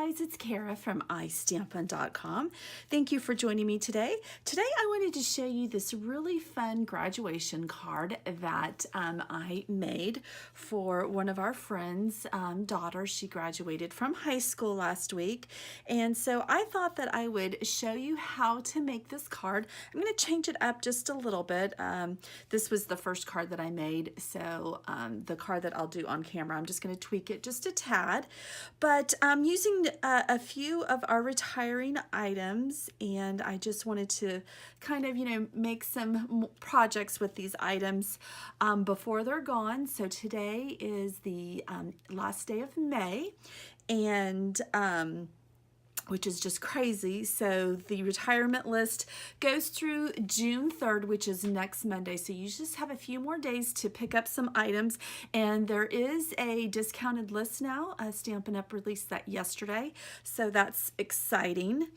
guys, it's Kara from iStampin.com. Thank you for joining me today. Today I wanted to show you this really fun graduation card that I made for one of our friends' daughter. She graduated from high school last week, and so I thought that I would show you how to make this card. I'm going to change it up just a little bit. This was the first card that I made, so the card that I'll do on camera, I'm just going to tweak it just a tad. But I'm using a few of our retiring items, and I just wanted to kind of, make some projects with these items before they're gone. So today is the last day of May, and which is just crazy. So the retirement list goes through June 3rd, which is next Monday. So you just have a few more days to pick up some items. And there is a discounted list now. Stampin' Up released that yesterday. So that's exciting.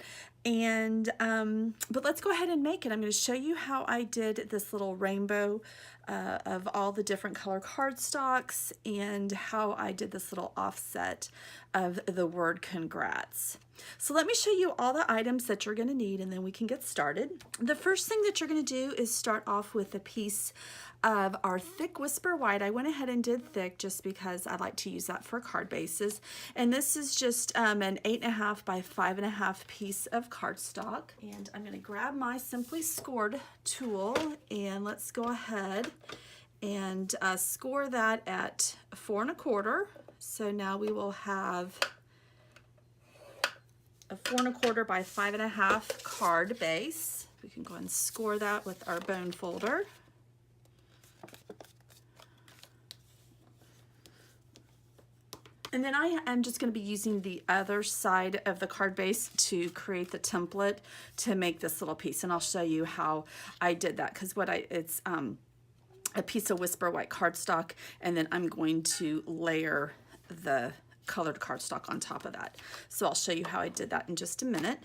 And but let's go ahead and make it. I'm going to show you how I did this little rainbow of all the different color cardstocks, and how I did this little offset of the word congrats. So let me show you all the items that you're going to need, and then we can get started. The first thing that you're going to do is start off with a piece of our thick Whisper White. I went ahead and did thick just because I like to use that for card bases. And this is just an 8.5 by 5.5 piece of cardstock. And I'm going to grab my Simply Scored tool, and let's go ahead and score that at 4 1/4. So now we will have a 4 1/4 by 5.5 card base. We can go ahead and score that with our bone folder. And then I am just going to be using the other side of the card base to create the template to make this little piece. And I'll show you how I did that, because it's a piece of Whisper White cardstock, and then I'm going to layer the colored cardstock on top of that. So I'll show you how I did that in just a minute.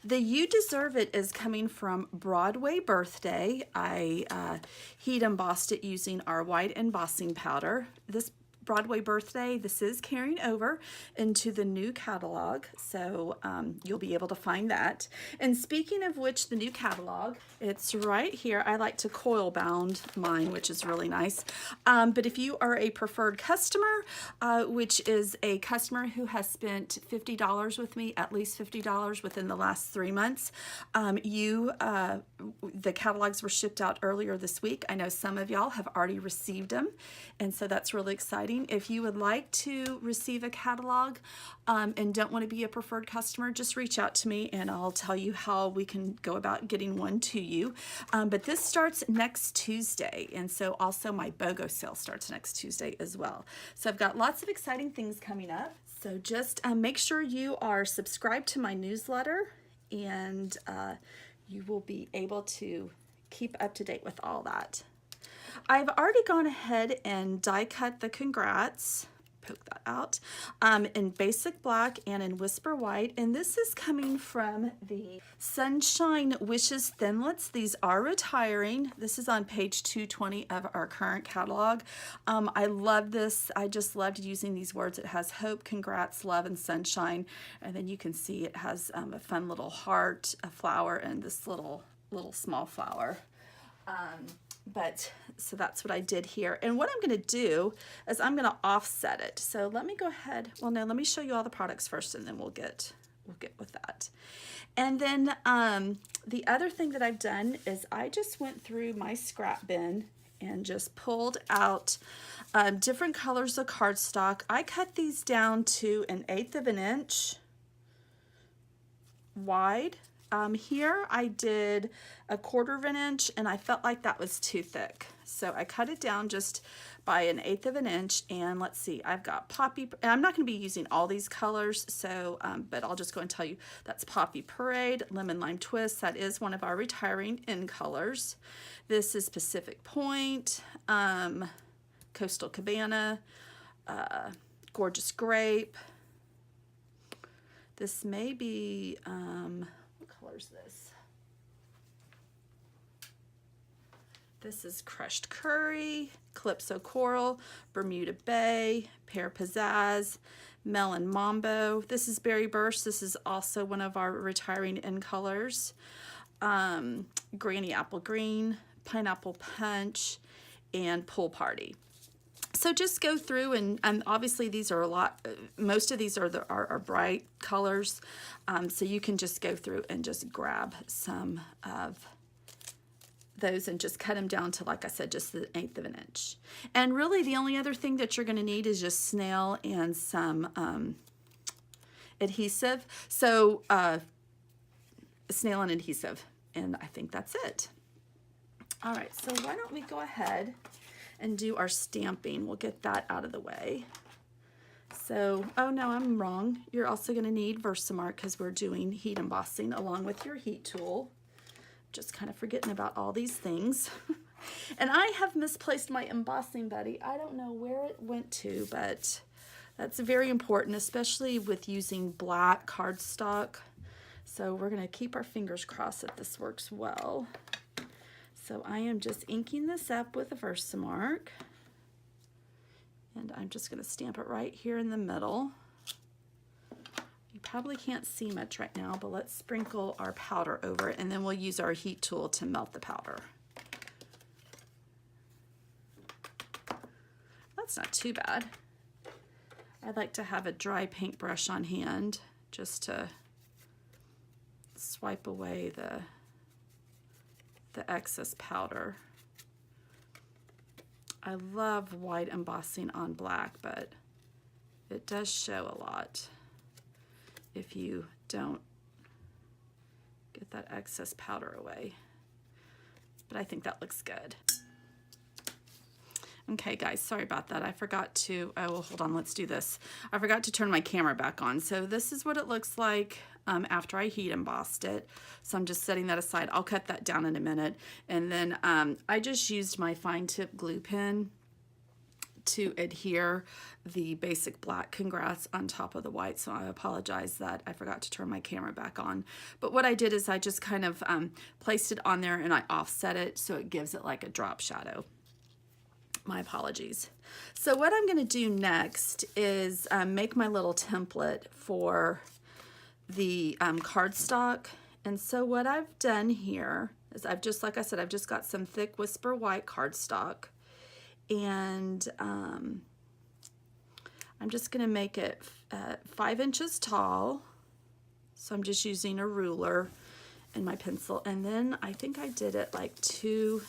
The You Deserve It is coming from Broadway Birthday. I heat embossed it using our white embossing powder. This Broadway Birthday, this is carrying over into the new catalog, so you'll be able to find that. And speaking of which, the new catalog, it's right here. I like to coil bound mine, which is really nice. But if you are a preferred customer, which is a customer who has spent $50 with me, at least $50 within the last 3 months, the catalogs were shipped out earlier this week. I know some of y'all have already received them, and so that's really exciting. If you would like to receive a catalog and don't want to be a preferred customer, just reach out to me and I'll tell you how we can go about getting one to you. But this starts next Tuesday, and so also my BOGO sale starts next Tuesday as well. So I've got lots of exciting things coming up. So just make sure you are subscribed to my newsletter, and you will be able to keep up to date with all that. I've already gone ahead and die cut the congrats, poke that out, in basic black and in Whisper White, and this is coming from the Sunshine Wishes Thinlits. These are retiring. This is on page 220 of our current catalog. I love this. I just loved using these words. It has hope, congrats, love, and sunshine, and then you can see it has a fun little heart, a flower, and this little small flower. So that's what I did here. And what I'm going to do is I'm going to offset it. So let me go ahead. Well, no, let me show you all the products first, and then we'll get with that. And then the other thing that I've done is I just went through my scrap bin and just pulled out different colors of cardstock. I cut these down to 1/8 of an inch wide. Here I did 1/4 of an inch, and I felt like that was too thick. So I cut it down just by 1/8 of an inch, and let's see, I've got Poppy, and I'm not going to be using all these colors, so, but I'll just go and tell you that's Poppy Parade, Lemon Lime Twist, that is one of our retiring in colors. This is Pacific Point, Coastal Cabana, Gorgeous Grape. This may be, what color is this? This is Crushed Curry, Calypso Coral, Bermuda Bay, Pear Pizzazz, Melon Mambo. This is Berry Burst. This is also one of our retiring in colors. Granny Apple Green, Pineapple Punch, and Pool Party. So just go through and obviously these are a lot, most of these are bright colors. So you can just go through and just grab some of those and just cut them down to, like I said, just the 1/8 of an inch. And really the only other thing that you're going to need is just snail and some adhesive. So snail and adhesive, and I think that's it. All right, so why don't we go ahead and do our stamping. We'll get that out of the way. So, oh no, I'm wrong. You're also going to need Versamark because we're doing heat embossing along with your heat tool. Just kind of forgetting about all these things. And I have misplaced my embossing buddy. I don't know where it went to, but that's very important, especially with using black cardstock. So we're going to keep our fingers crossed that this works well. So I am just inking this up with a Versamark. And I'm just going to stamp it right here in the middle. You probably can't see much right now, but let's sprinkle our powder over it, and then we'll use our heat tool to melt the powder. That's not too bad. I like to have a dry paintbrush on hand just to swipe away the excess powder. I love white embossing on black, but it does show a lot if you don't get that excess powder away. But I think that looks good. Okay guys, sorry about that. I forgot to, oh well, hold on, let's do this. I forgot to turn my camera back on. So this is what it looks like after I heat embossed it. So I'm just setting that aside. I'll cut that down in a minute. And then I just used my fine tip glue pen to adhere the basic black congrats on top of the white. So I apologize that I forgot to turn my camera back on. But what I did is I just kind of placed it on there and I offset it so it gives it like a drop shadow. My apologies. So what I'm going to do next is make my little template for the cardstock. And so what I've done here is I've just, like I said, I've just got some thick Whisper White cardstock, and I'm just going to make it 5 inches tall. So I'm just using a ruler and my pencil, and then I think I did it like 2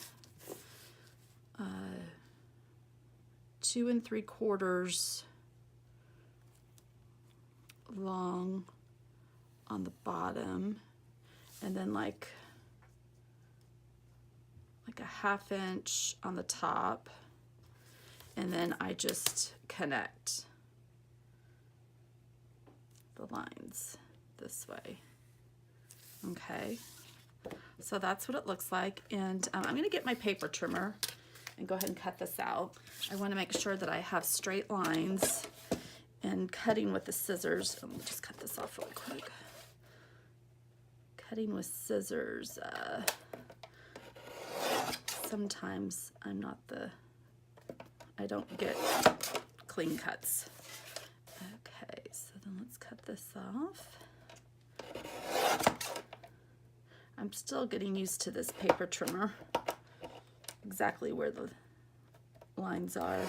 3/4 long on the bottom, and then like a 1/2 inch on the top, and then I just connect the lines this way. Okay, so that's what it looks like, and I'm going to get my paper trimmer and go ahead and cut this out. I want to make sure that I have straight lines, and cutting with the scissors, let me just cut this off really quick. Cutting with scissors, sometimes I don't get clean cuts. Okay, so then let's cut this off. I'm still getting used to this paper trimmer, exactly where the lines are.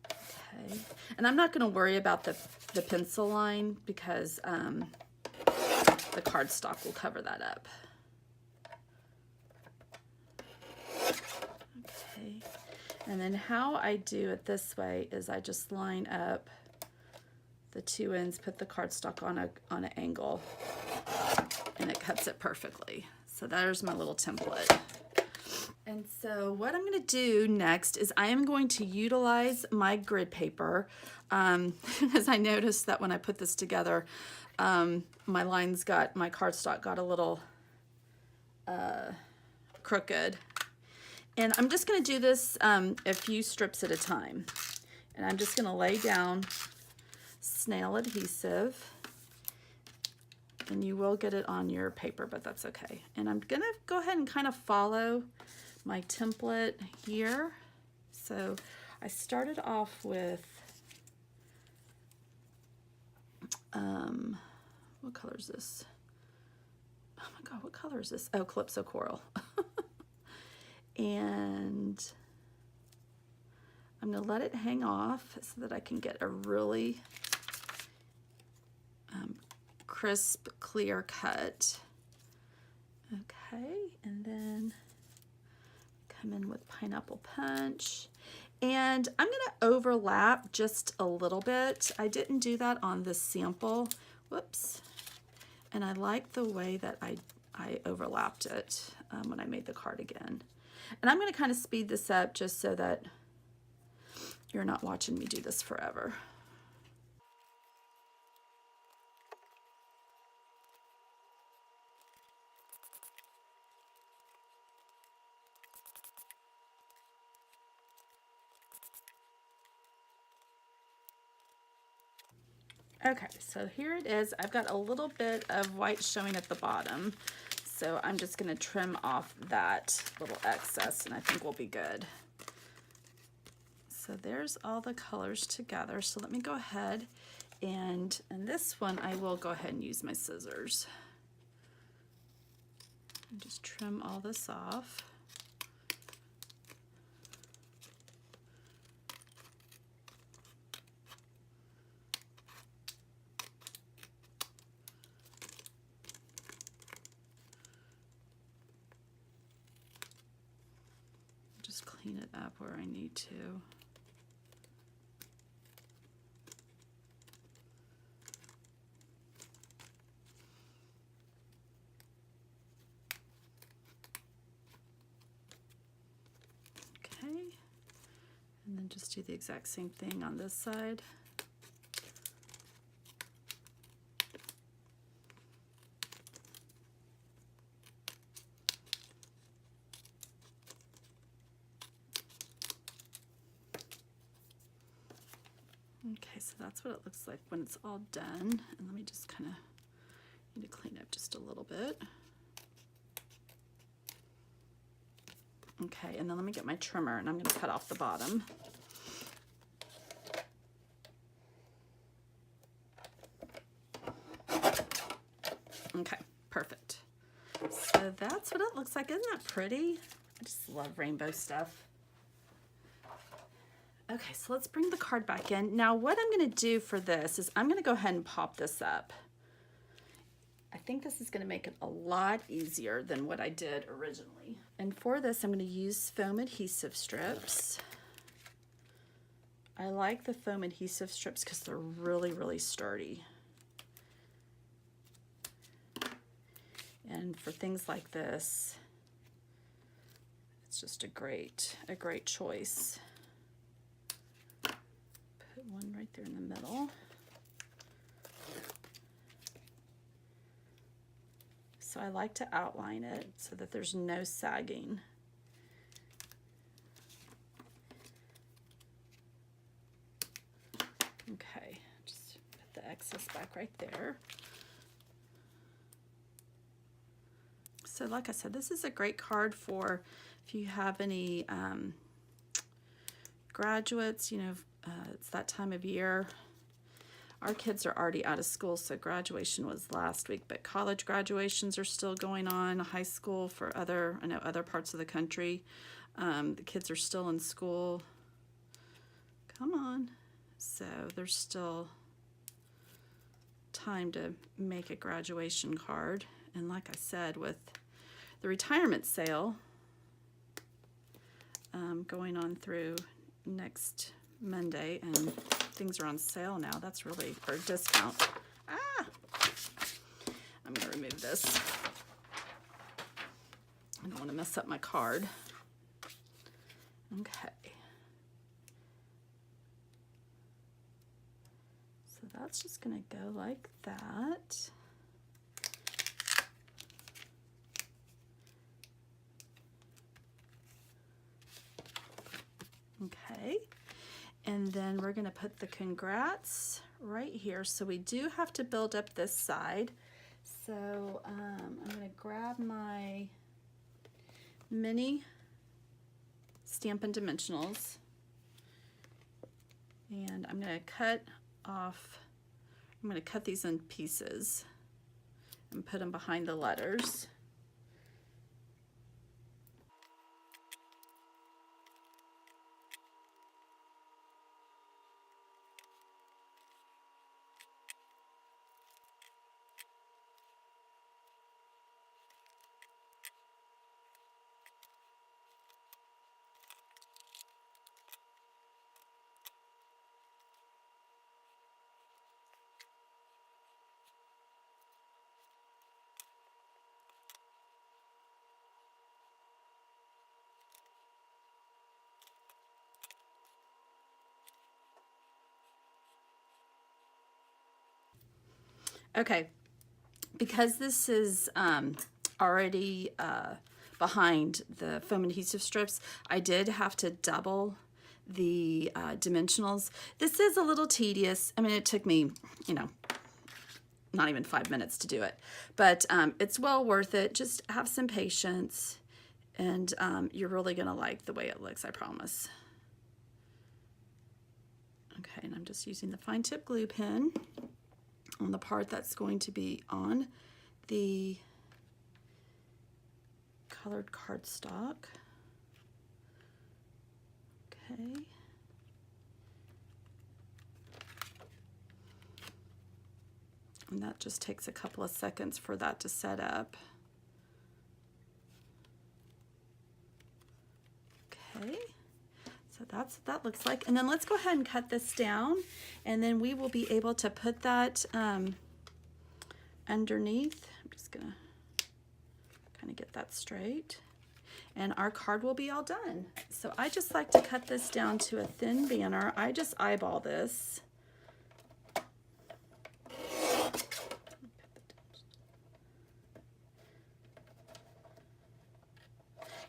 Okay, and I'm not going to worry about the pencil line because the cardstock will cover that up. Okay, and then how I do it this way is I just line up the 2 ends, put the cardstock on an angle, and it cuts it perfectly. So there's my little template. And so what I'm going to do next is I am going to utilize my grid paper, because I noticed that when I put this together, my cardstock got a little crooked. And I'm just going to do this a few strips at a time. And I'm just going to lay down snail adhesive. And you will get it on your paper, but that's okay. And I'm going to go ahead and kind of follow my template here. So I started off with what color is this? Oh my God, what color is this? Oh, Calypso Coral. And I'm going to let it hang off so that I can get a really crisp, clear cut. Okay, and then come in with Pineapple Punch. And I'm going to overlap just a little bit. I didn't do that on this sample. Whoops. And I like the way that I overlapped it when I made the cardigan. And I'm going to kind of speed this up just so that you're not watching me do this forever. Okay, so here it is. I've got a little bit of white showing at the bottom. So I'm just going to trim off that little excess and I think we'll be good. So there's all the colors together. So let me go ahead and this one I will go ahead and use my scissors. And just trim all this off. Just clean it up where I need to. Okay, and then just do the exact same thing on this side. Okay, so that's what it looks like when it's all done. And let me just kind of need to clean up just a little bit. Okay, and then let me get my trimmer and I'm going to cut off the bottom. Okay, perfect. So that's what it looks like. Isn't that pretty? I just love rainbow stuff. Okay, so let's bring the card back in. Now what I'm going to do for this is I'm going to go ahead and pop this up. I think this is going to make it a lot easier than what I did originally. And for this, I'm going to use foam adhesive strips. I like the foam adhesive strips because they're really, really sturdy. And for things like this, it's just a great choice. Put one right there in the middle. So I like to outline it so that there's no sagging. Okay, just put the excess back right there. So like I said, this is a great card for if you have any graduates, you know, it's that time of year. Our kids are already out of school, so graduation was last week, but college graduations are still going on, high school for other parts of the country. The kids are still in school. Come on. So there's still time to make a graduation card. And like I said, with the retirement sale going on through next Monday, and things are on sale now. That's really, or discount. Ah! I'm going to remove this. I don't want to mess up my card. Okay. So that's just going to go like that. Okay. And then we're going to put the congrats right here. So we do have to build up this side. So I'm going to grab my mini Stampin' Dimensionals. And I'm going to cut off I'm going to cut these in pieces and put them behind the letters. Okay, because this is already behind the foam adhesive strips, I did have to double the dimensionals. This is a little tedious. I mean, it took me, you know, not even 5 minutes to do it, but it's well worth it. Just have some patience, and you're really gonna like the way it looks, I promise. Okay, and I'm just using the fine tip glue pen on the part that's going to be on the colored cardstock. Okay. And that just takes a couple of seconds for that to set up. Okay. So that's what that looks like. And then let's go ahead and cut this down, and then we will be able to put that underneath. I'm just gonna kind of get that straight, and our card will be all done. So I just like to cut this down to a thin banner. I just eyeball this.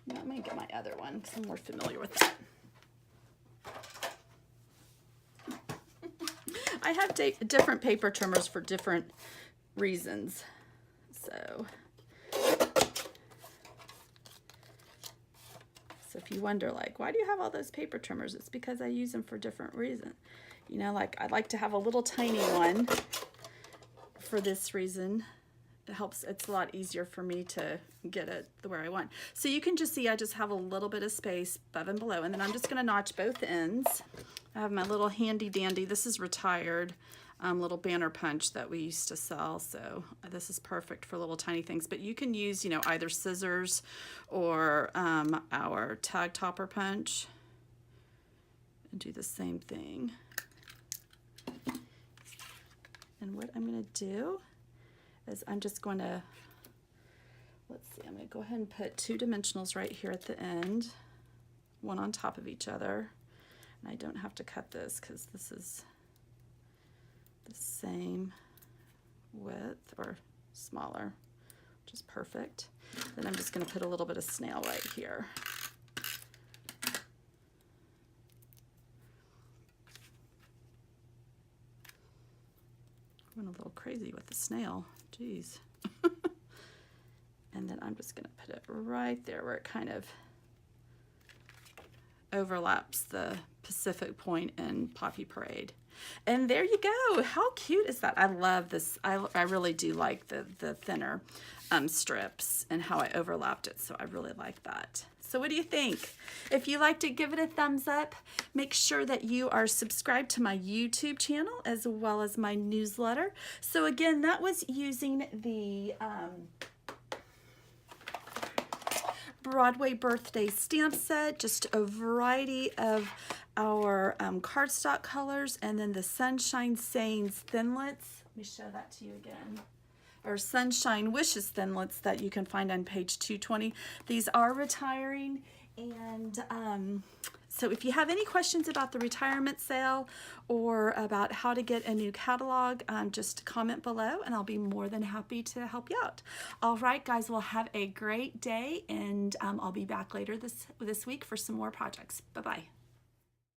I'm gonna get my other one because I'm more familiar with that. I have different paper trimmers for different reasons. So if you wonder, like, why do you have all those paper trimmers? It's because I use them for different reasons. You know, like I'd like to have a little tiny one for this reason. It helps, it's a lot easier for me to get it where I want. So you can just see I just have a little bit of space above and below, and then I'm just gonna notch both ends. I have my little handy dandy, this is retired, little banner punch that we used to sell, so this is perfect for little tiny things. But you can use, you know, either scissors or our tag topper punch and do the same thing. And what I'm gonna do is I'm just going to, let's see, I'm going to go ahead and put 2 dimensionals right here at the end, one on top of each other. And I don't have to cut this because this is the same width or smaller, which is perfect. Then I'm just going to put a little bit of snail right here. I went a little crazy with the snail. Jeez. And then I'm just going to put it right there where it kind of overlaps the Pacific Point and Poppy Parade. And there you go. How cute is that? I love this. I really do like the thinner strips and how I overlapped it. So I really like that. So what do you think? If you liked it, give it a thumbs up. Make sure that you are subscribed to my YouTube channel as well as my newsletter. So again, that was using the Broadway birthday stamp set, just a variety of our cardstock colors, and then the Sunshine Sayings thinlits. Let me show that to you again. Or Sunshine Wishes thinlits that you can find on page 220. These are retiring, and so if you have any questions about the retirement sale or about how to get a new catalog, just comment below and I'll be more than happy to help you out. All right, guys, well, have a great day, and I'll be back later this week for some more projects. Bye-bye.